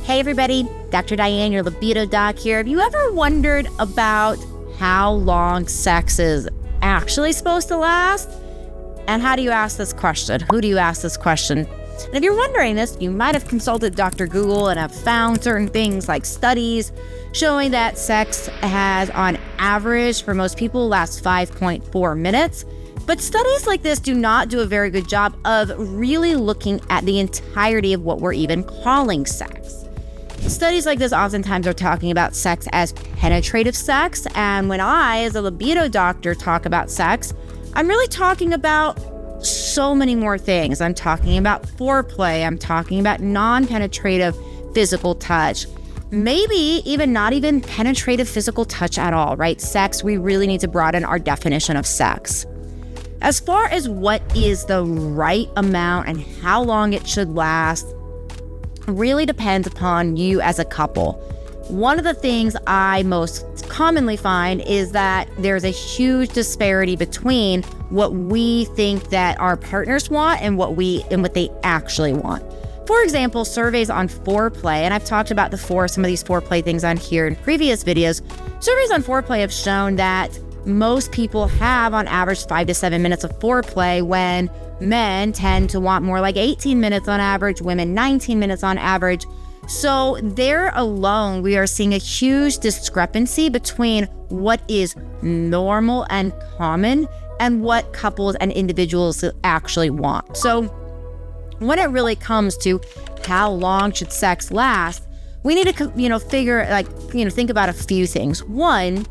Hey everybody, Dr. Diane, your libido doc here. Have you ever wondered about how long sex is actually supposed to last? And how do you ask this question? Who do you ask this question? And if you're wondering this, you might have consulted Dr. Google and have found certain things like studies showing that sex has, on average, for most people, lasts 5.4 minutes. But studies like this do not do a very good job of really looking at the entirety of what we're even calling sex. Studies like this oftentimes are talking about sex as penetrative sex, and when I, as a libido doctor, talk about sex, I'm really talking about so many more things. I'm talking about foreplay, I'm talking about non-penetrative physical touch, maybe even not even penetrative physical touch at all, right? Sex, we really need to broaden our definition of sex. As far as what is the right amount and how long it should last, really depends upon you as a couple. One of the things I most commonly find is that there's a huge disparity between what we think that our partners want and what they actually want. For example, surveys on foreplay, and I've talked about some of these foreplay things on here in previous videos. Surveys on foreplay have shown that most people have on average 5 to 7 minutes of foreplay, when men tend to want more like 18 minutes on average, women 19 minutes on average. So there alone, we are seeing a huge discrepancy between what is normal and common and what couples and individuals actually want. So when it really comes to how long should sex last, we need to, think about a few things. One,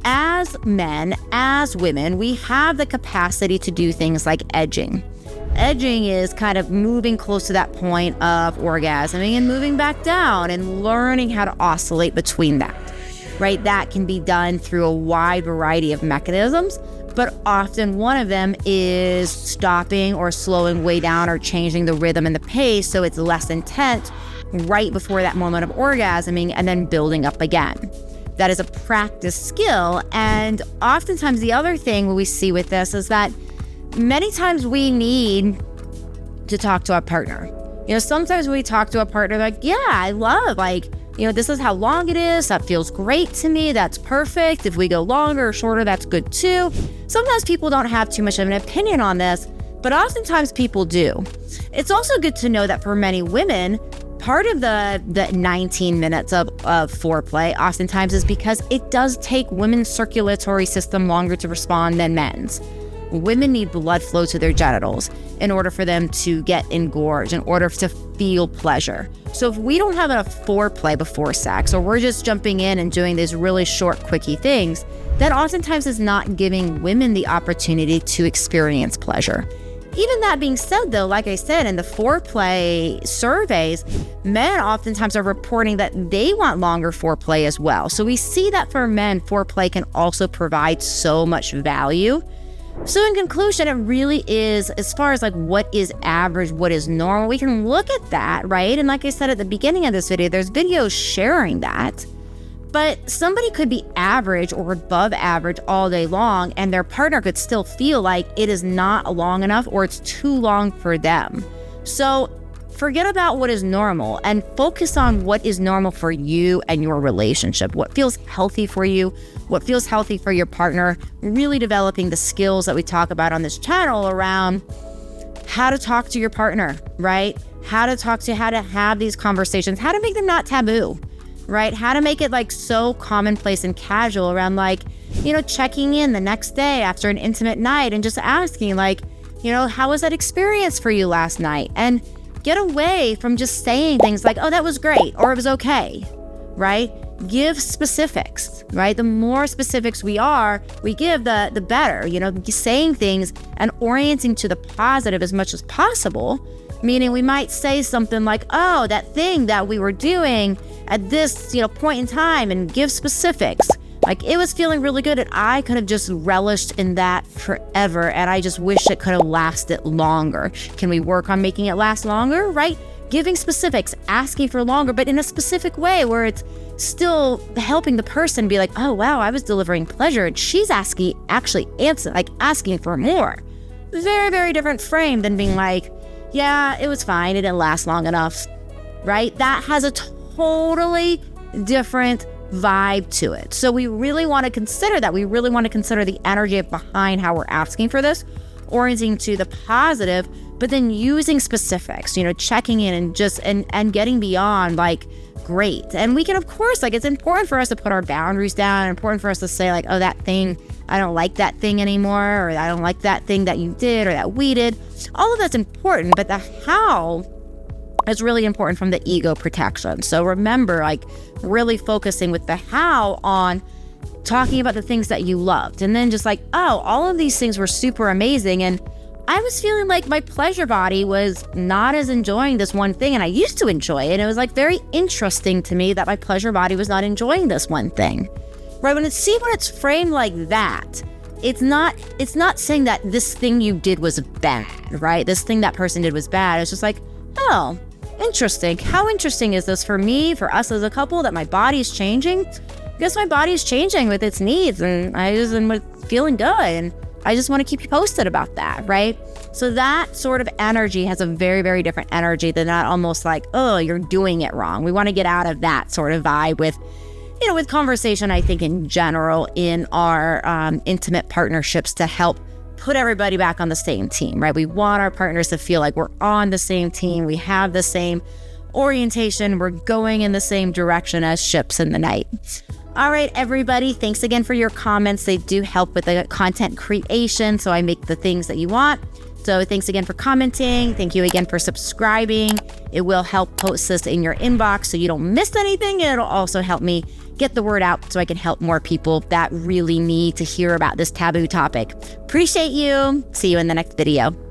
as men, as women, we have the capacity to do things like edging. Edging is kind of moving close to that point of orgasming and moving back down and learning how to oscillate between that, right? That can be done through a wide variety of mechanisms, but often one of them is stopping or slowing way down or changing the rhythm and the pace so it's less intense right before that moment of orgasming and then building up again. That is a practice skill. And oftentimes the other thing we see with this is that many times we need to talk to our partner. Sometimes we talk to a partner like, yeah, I love, this is how long it is. That feels great to me. That's perfect. If we go longer or shorter, that's good too. Sometimes people don't have too much of an opinion on this, but oftentimes people do. It's also good to know that for many women, part of the 19 minutes of foreplay oftentimes is because it does take women's circulatory system longer to respond than men's. Women need blood flow to their genitals in order for them to get engorged, in order to feel pleasure. So if we don't have enough foreplay before sex, or we're just jumping in and doing these really short, quickie things, that oftentimes is not giving women the opportunity to experience pleasure. Even that being said, though, like I said, in the foreplay surveys, men oftentimes are reporting that they want longer foreplay as well. So we see that for men, foreplay can also provide so much value. So in conclusion, it really is, as far as what is average, what is normal, we can look at that, right? And like I said at the beginning of this video, there's videos sharing that. But somebody could be average or above average all day long, and their partner could still feel like it is not long enough or it's too long for them. So forget about what is normal and focus on what is normal for you and your relationship. What feels healthy for you, what feels healthy for your partner, really developing the skills that we talk about on this channel around how to talk to your partner, right? How to have these conversations, how to make them not taboo. Right? How to make it so commonplace and casual around checking in the next day after an intimate night and just asking how was that experience for you last night? And get away from just saying things like, oh, that was great, or it was okay, right? Give specifics, right? The more specifics we give, the better, saying things and orienting to the positive as much as possible. Meaning we might say something like, oh, that thing that we were doing at this, point in time, and give specifics. It was feeling really good and I could have just relished in that forever and I just wish it could have lasted longer. Can we work on making it last longer, right? Giving specifics, asking for longer, but in a specific way where it's still helping the person be like, oh, wow, I was delivering pleasure and she's asking for more. Very, very different frame than being like, yeah, it was fine, it didn't last long enough. right? That has a totally different vibe to it. So we really want to consider that. We really want to consider the energy behind how we're asking for this, orienting to the positive, but then using specifics, checking in and getting beyond like, great. And we can, of course, like, it's important for us to put our boundaries down, important for us to say like, oh, that thing, I don't like that thing anymore, or I don't like that thing that you did or that we did. All of that's important, but the how is really important from the ego protection. So remember, like, really focusing with the how on talking about the things that you loved, and then just like, oh, all of these things were super amazing, and I was feeling like my pleasure body was not as enjoying this one thing, and I used to enjoy it. And it was like very interesting to me that my pleasure body was not enjoying this one thing, right? When it's framed like that, it's not saying that this thing you did was bad, right? This thing that person did was bad. It's just like, oh, interesting. How interesting is this for me, for us as a couple, that my body's changing? I guess my body's changing with its needs, and I just am feeling good. And I just want to keep you posted about that, right? So that sort of energy has a very, very different energy than that almost like, oh, you're doing it wrong. We want to get out of that sort of vibe with conversation, I think, in general, in our intimate partnerships, to help put everybody back on the same team, right? We want our partners to feel like we're on the same team. We have the same orientation. We're going in the same direction as ships in the night. All right, everybody, thanks again for your comments. They do help with the content creation, so I make the things that you want. So thanks again for commenting. Thank you again for subscribing. It will help post this in your inbox so you don't miss anything. It'll also help me get the word out so I can help more people that really need to hear about this taboo topic. Appreciate you. See you in the next video.